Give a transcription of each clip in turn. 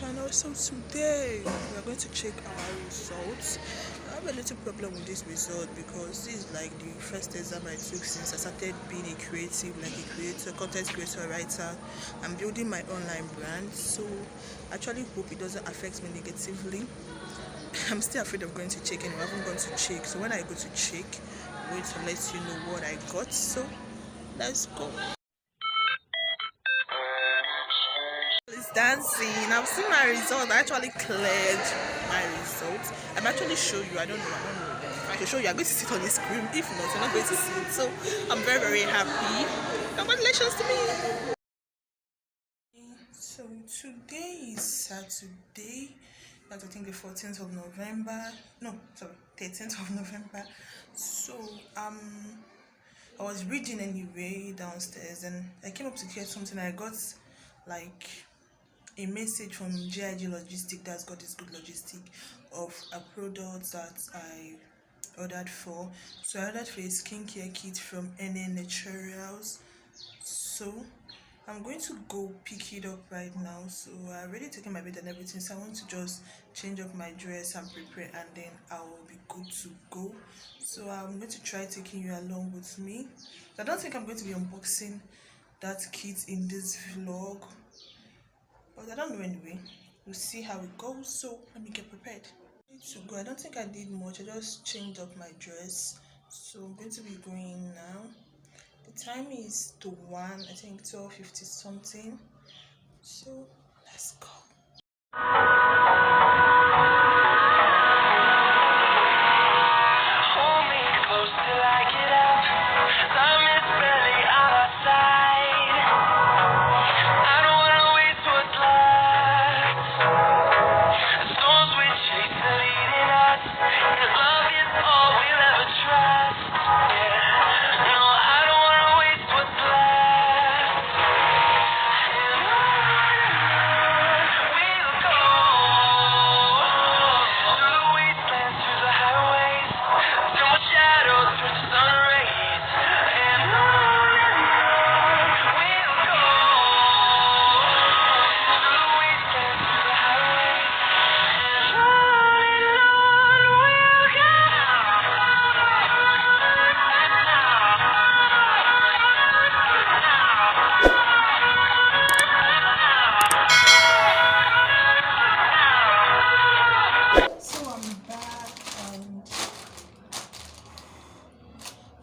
And also today we are going to check our results. I have a little problem with this result because this is like the first exam I took since I started being a creative, like a creator, content creator, writer. I'm building my online brand, so I actually hope it doesn't affect me negatively. I'm still afraid of going to check, and I haven't gone to check. So when I go to check, I'm going to let you know what I got. So let's go. It's dancing. I've seen my result. I actually cleared my results. I'm actually show you. I don't know. If I can show you, I'm going to sit on the screen. If not, you're not going to see it. So I'm very, very happy. Congratulations to me. So today is Saturday. That's I think the 14th of November. No, sorry, 13th of November. So I was reading anyway downstairs, and I came up to get something. I got like a message from GIGlogistics that's got this good logistic of a product that I ordered for. So I ordered for a skincare kit from Neffex. So I'm going to go pick it up right now. So I already taken my bed and everything, so I want to just change up my dress and prepare, and then I will be good to go. So I'm going to try taking you along with me. I don't think I'm going to be unboxing that kit in this vlog, but I don't know anyway. We'll see how it goes. So let me get prepared. To go. I don't think I did much. I just changed up my dress. So I'm going to be going now. The time is to 1, I think 12:50 something. So let's go.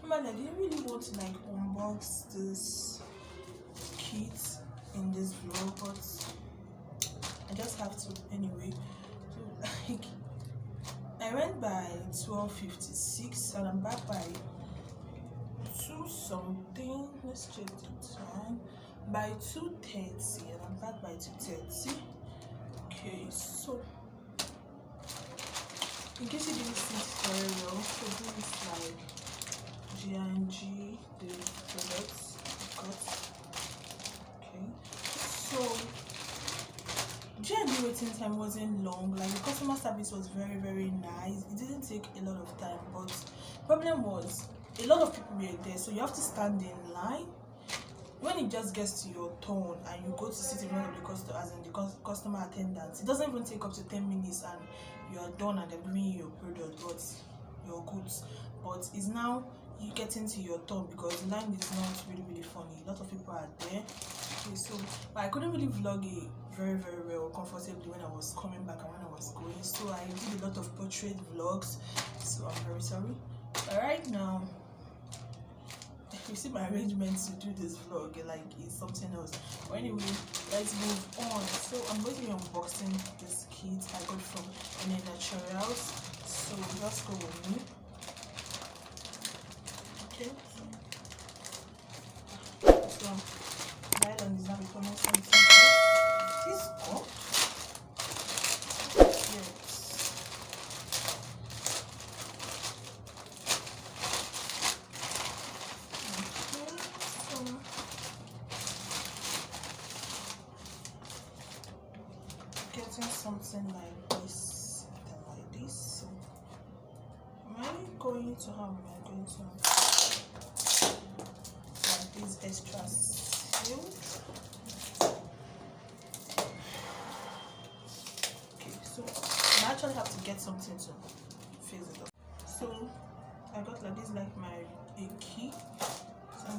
I didn't really want to like unbox this kit in this vlog, but I just have to anyway. So like I went by 12:56 and I'm back by 2 something. Let's check the time. By 2:30 and I'm back by 2:30. Okay, so in case you didn't see it very well, so this is like G&G, the products I got. Okay, so G&G waiting time wasn't long. Like the customer service was very, very nice. It didn't take a lot of time, but problem was a lot of people were there, so you have to stand in line. When it just gets to your turn and you go to sit in front of the customer, as in the customer attendant, it doesn't even take up to 10 minutes and you are done and they're giving you your product, but your goods. But it's now you get into your turn because the line is not really, really funny. A lot of people are there. Okay, so but I couldn't really vlog it very, very well comfortably when I was coming back and when I was going. So I did a lot of portrait vlogs. So I'm very sorry. But right now, you see my arrangements to do this vlog, like it's something else. But anyway, let's move on. So I'm going to be unboxing this kit I got from Neffex. So just go with me. Okay. So right on this now becoming something. This cup. Yes. Getting something like this and like this. So am I going to have like this extra seal? actually have to get something to face it up. So I got like this, like my key. So I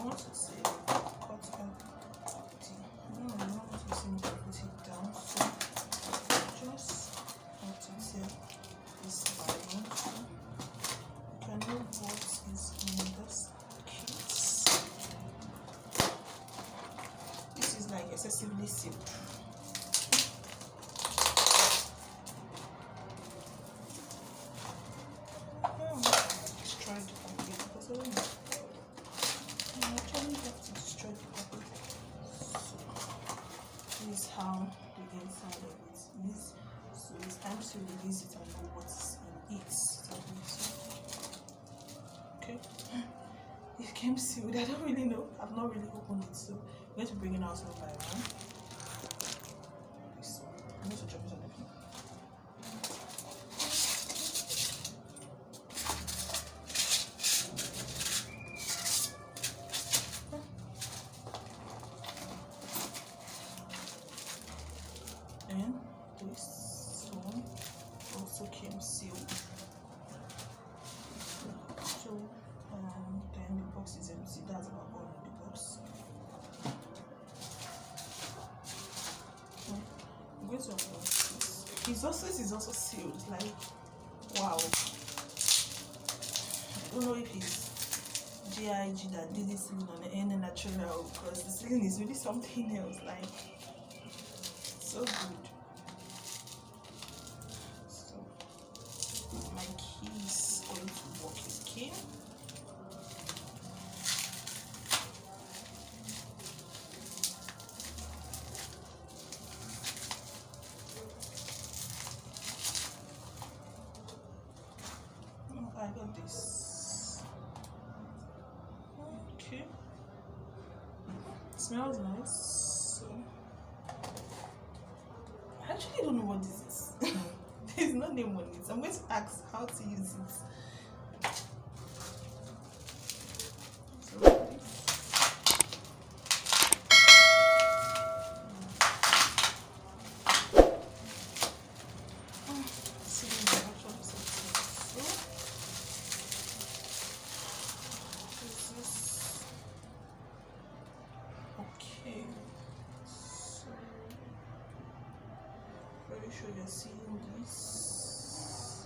want to say cut out the, I don't want to see me put it down. So just have to tear this iron. You can know what is in this kit. This is like excessively sealed. This is how the inside of it is. So it's time to release it and know what's in it. Okay. It came sealed. I don't really know. I've not really opened it, so I'm going to bring it out one by one. So I'm going to drop it on the floor. And this one also came sealed. So then the box is empty. That's about all in the box. I'm going to unbox this. This is also sealed. Like, wow. I don't know if it's GIG that did this sealing on the end natural, because the sealing is really something else. Like, so good. So my key is going to work again. Oh, I got this. Okay. Smells nice. So I actually don't know what this is. There's no name on it. I'm going to ask how to use it. Okay. So very sure you're seeing this.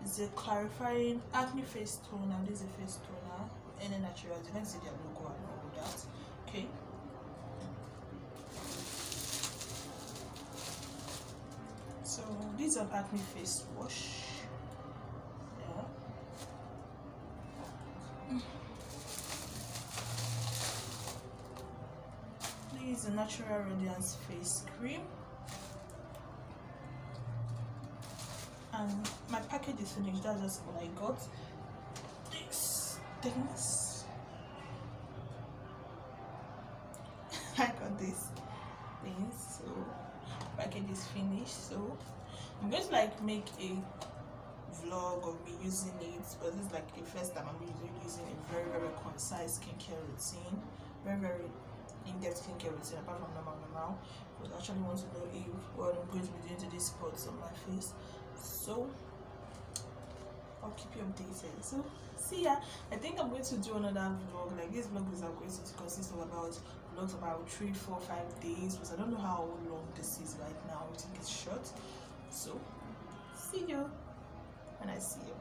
It's a clarifying acne face toner. This is a face toner. And then natural. You can see their logo and all that. Okay. So this is an acne face wash. Yeah. This is a natural radiance face cream. And my package is finished. That's just what I got. These things. I got these things. So package is finished. So I'm going to like make a vlog of me using it, but this is like the first time I'm really using a very concise skincare routine. Very in-depth skincare routine apart from normal. But I actually want to know if what I'm going to be doing to these spots on my face. So I'll keep you updated. So see ya. I think I'm going to do another vlog. Like these vlogs are going to consist of about vlogs about 3, 4, 5 days, because I don't know how long this is right now. I think it's short. So see you when I see you.